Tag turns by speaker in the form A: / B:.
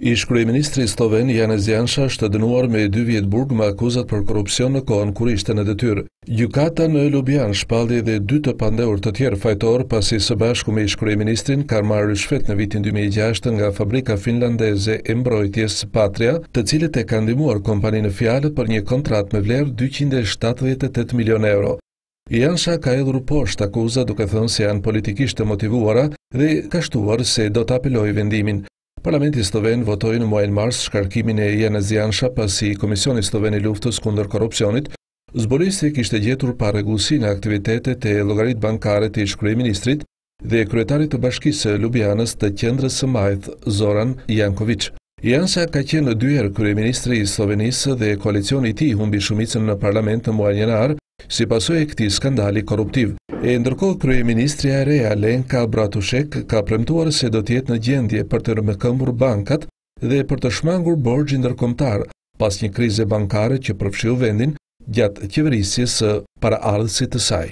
A: Ish kryeministri sloven Janez Janša është dënuar me 2 vjet burg me akuzat për korrupsion në kohën kur ishte në detyrë. Gjykata në Lubian shpalli edhe 2 të pandehur të tjerë fajtor pasi së bashku me ish kryeministrin kanë marrë rishfet në vitin 2006 nga fabrika finlandeze e mbrojtjes Patria, të cilët e kanë ndihmuar kompaninë në fjalë për një kontratë me vlerë 278 milionë euro. Janša ka hedhur poshtë akuzat duke thënë se janë politikisht të motivuara dhe ka shtuar se do të apelojë vendimin. Parlamenti sloven votoi në muajin mars shkarkimin e Janez Janša pasi Komisioni sloven i luftës kundër korrupsionit zbuloi kishte gjetur parregullsi në aktivitetet e llogaritë bankare të ish kryeministrit dhe kryetarit të bashkisë së Lubianës të qendrës së majt Zoran Janković. Janša ka qenë 2 herë kryeministri i Slovenisë dhe koalicioni i tij humbi shumicën në parlament në muajin janar si pasojë e këtij skandali korruptiv. Ndërkohë kryeministri e re Alenka Bratušek ka premtuar se do të jetë në gjendje për të rrëmëkëmbur bankat dhe për të shmangur borxhin ndërkombëtar pas një krize bankare që përfshiu vendin gjatë qeverisjes së paraardhësit të saj.